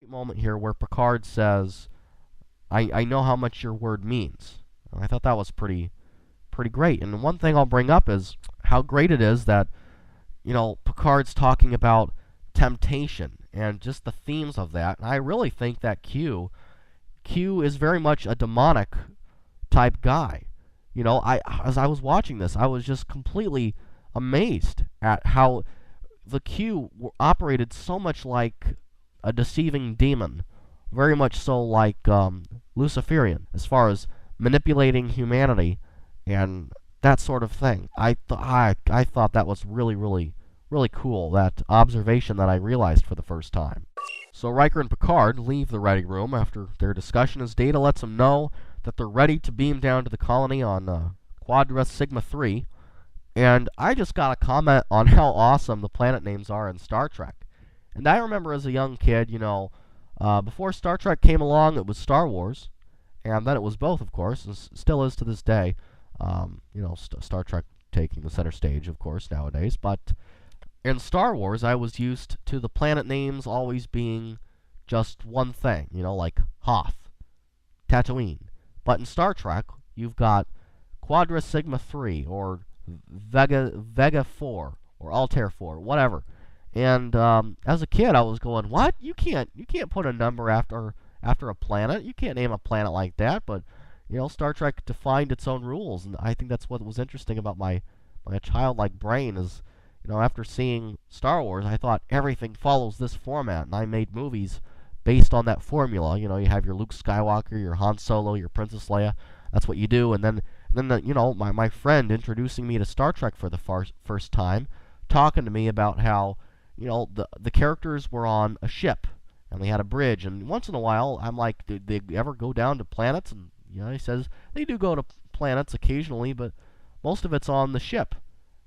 Moment here where Picard says, I know how much your word means. And I thought that was pretty great. And one thing I'll bring up is how great it is that, Picard's talking about temptation and just the themes of that. And I really think that Q is very much a demonic type guy. As I was watching this, I was just completely amazed at how the Q operated so much like a deceiving demon, very much so like Luciferian, as far as manipulating humanity and that sort of thing. I thought that was really, really, really cool, that observation that I realized for the first time. So Riker and Picard leave the ready room after their discussion as Data lets them know that they're ready to beam down to the colony on Quadra Sigma 3. And I just got a comment on how awesome the planet names are in Star Trek. And I remember as a young kid, before Star Trek came along, it was Star Wars. And then it was both, of course, and still is to this day. Star Trek taking the center stage, of course, nowadays. But in Star Wars, I was used to the planet names always being just one thing, like Hoth, Tatooine. But in Star Trek, you've got Quadra Sigma 3, or Vega 4, or Altair 4, whatever. And as a kid, I was going, "What? You can't put a number after a planet. You can't name a planet like that." But Star Trek defined its own rules, and I think that's what was interesting about my childlike brain is, after seeing Star Wars, I thought everything follows this format, and I made movies based on that formula. You have your Luke Skywalker, your Han Solo, your Princess Leia. That's what you do, and then my friend introducing me to Star Trek for the first time, talking to me about how the characters were on a ship and they had a bridge, and once in a while I'm like, did they ever go down to planets? And he says they do go to planets occasionally, but most of it's on the ship.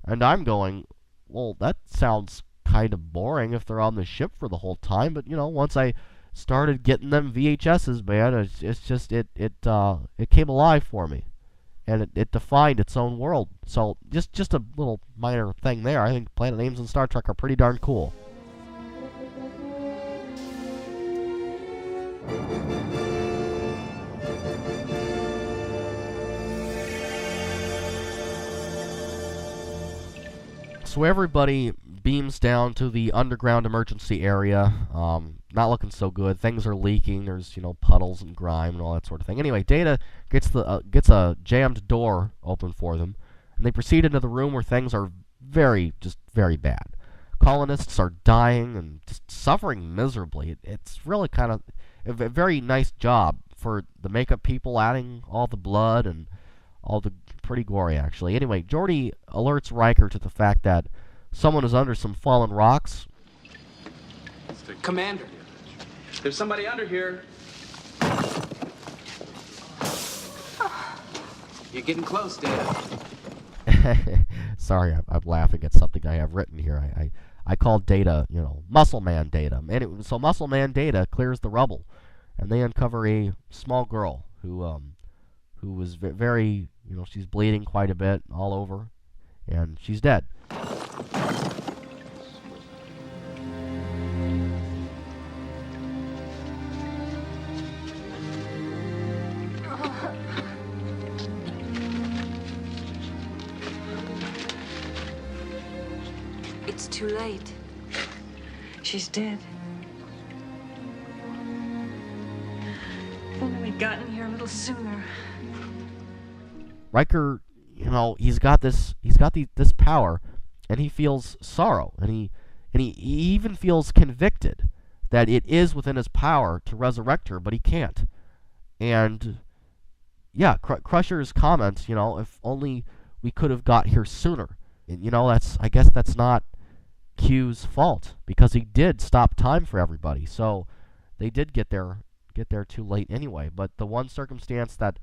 And I'm going, well, that sounds kind of boring if they're on the ship for the whole time. But once I started getting them VHSs, man, it came alive for me, and it defined its own world. So just a little minor thing there. I think planet names in Star Trek are pretty darn cool. So everybody beams down to the underground emergency area. Not looking so good. Things are leaking. There's puddles and grime and all that sort of thing. Anyway, Data gets a jammed door open for them, and they proceed into the room where things are very bad. Colonists are dying and just suffering miserably. It's really kind of a very nice job for the makeup people adding all the blood and all the pretty gory, actually. Anyway, Geordi alerts Riker to the fact that someone is under some fallen rocks. Commander, there's somebody under here. You're getting close, Data. Sorry, I'm laughing at something I have written here. I called Data, Muscle Man Data. So Muscle Man Data clears the rubble, and they uncover a small girl who was very, she's bleeding quite a bit all over, and she's dead. It's too late. She's dead. If only we'd gotten here a little sooner. Riker, he's got this power, and he feels sorrow, and he even feels convicted that it is within his power to resurrect her, but he can't. And yeah, Crusher's comments, if only we could have got here sooner. And I guess that's not Q's fault, because he did stop time for everybody. So they did get there too late anyway. But the one circumstance that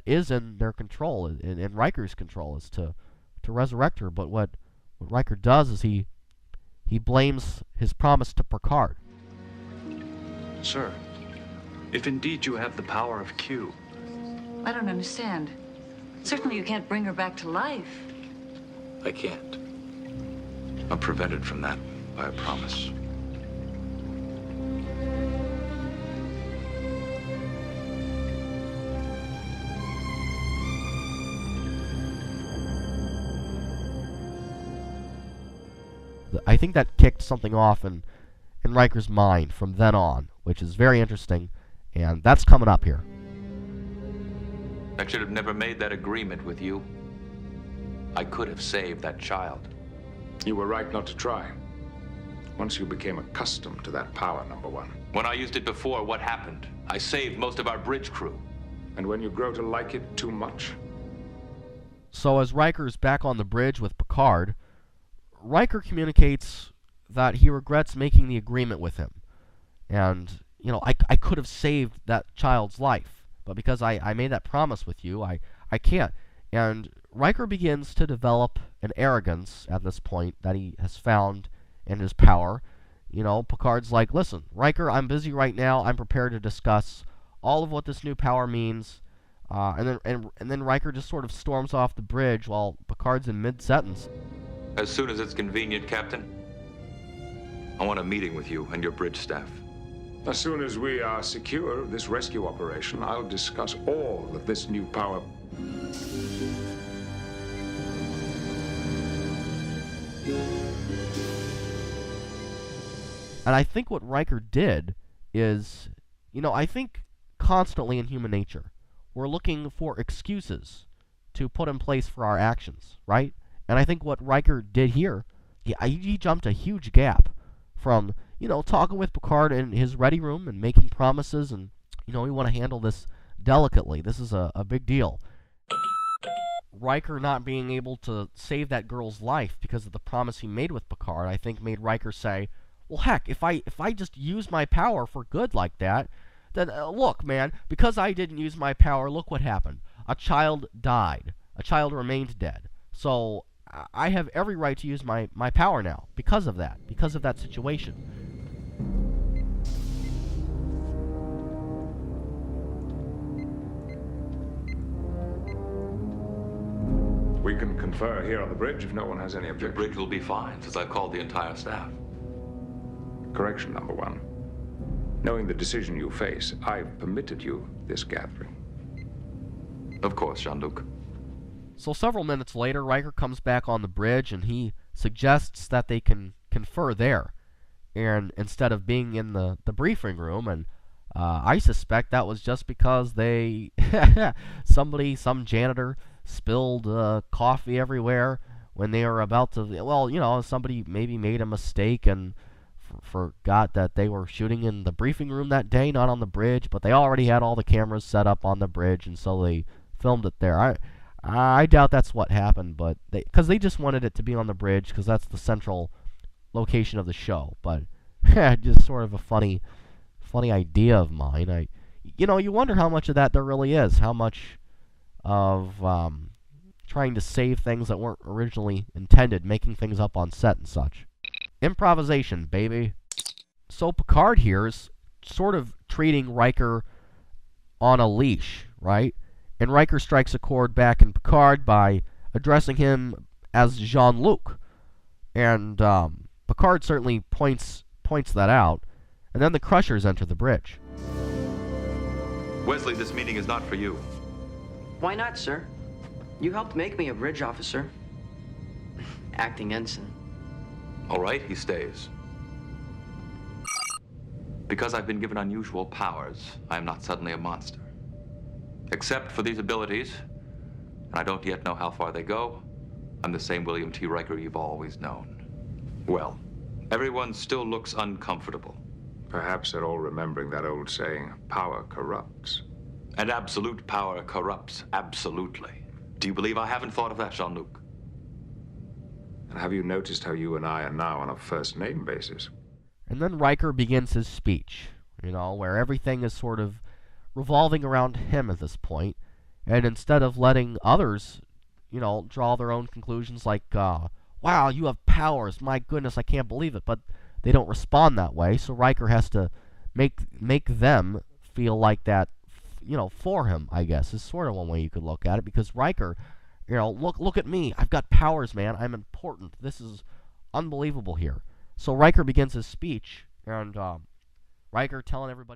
is in their control, in Riker's control, is to resurrect her. But what Riker does is he blames his promise to Picard. Sir, if indeed you have the power of Q. I don't understand. Certainly you can't bring her back to life. I can't. I'm prevented from that by a promise. think that kicked something off in Riker's mind from then on, which is very interesting, and that's coming up here. I should have never made that agreement with you. I could have saved that child. You were right not to try. Once you became accustomed to that power, number one. When I used it before, what happened? I saved most of our bridge crew. And when you grow to like it too much? So as Riker's back on the bridge with Picard, Riker communicates that he regrets making the agreement with him. And, you know, I could have saved that child's life, but because I made that promise with you, I can't. And Riker begins to develop an arrogance at this point that he has found in his power. You know, Picard's like, listen, Riker, I'm busy right now. I'm prepared to discuss all of what this new power means. And then Riker just sort of storms off the bridge while Picard's in mid-sentence. As soon as it's convenient, Captain. I want a meeting with you and your bridge staff. As soon as we are secure of this rescue operation, I'll discuss all of this new power. And I think what Riker did is, you know, I think constantly in human nature, we're looking for excuses to put in place for our actions, right? And I think what Riker did here, he jumped a huge gap from, you know, talking with Picard in his ready room and making promises and, you know, we want to handle this delicately. This is a big deal. Riker not being able to save that girl's life because of the promise he made with Picard, I think made Riker say, well, heck, if I just use my power for good like that, then look, man, because I didn't use my power, look what happened. A child died. A child remained dead. So I have every right to use my power now because of that situation. We can confer here on the bridge if no one has any Your objection. bridge will be fine, since I've called the entire staff. Correction, number one. Knowing the decision you face, I've permitted you this gathering. Of course, Jean-Luc. So several minutes later, Riker comes back on the bridge and he suggests that they can confer there, and instead of being in the briefing room. And I suspect that was just because some janitor spilled coffee everywhere when they were about to, well, you know, somebody maybe made a mistake and forgot that they were shooting in the briefing room that day, not on the bridge, but they already had all the cameras set up on the bridge, and so they filmed it there. I doubt that's what happened, but because they just wanted it to be on the bridge because that's the central location of the show. But just sort of a funny idea of mine. You wonder how much of that there really is, how much of trying to save things that weren't originally intended, making things up on set and such. Improvisation, baby. So Picard here is sort of treating Riker on a leash, right? And Riker strikes a chord back in Picard by addressing him as Jean-Luc. And Picard certainly points that out. And then the Crushers enter the bridge. Wesley, this meeting is not for you. Why not, sir? You helped make me a bridge officer. Acting ensign. All right, he stays. Because I've been given unusual powers, I am not suddenly a monster. Except for these abilities, and I don't yet know how far they go, I'm the same William T. Riker you've always known. Well, everyone still looks uncomfortable. Perhaps they're all remembering that old saying, power corrupts. And absolute power corrupts absolutely. Do you believe I haven't thought of that, Jean-Luc? And have you noticed how you and I are now on a first-name basis? And then Riker begins his speech, where everything is sort of revolving around him at this point. And instead of letting others, draw their own conclusions like, wow, you have powers, my goodness, I can't believe it. But they don't respond that way, so Riker has to make them feel like that, for him, I guess, is sort of one way you could look at it. Because Riker, look at me, I've got powers, man, I'm important, this is unbelievable here. So Riker begins his speech, and Riker telling everybody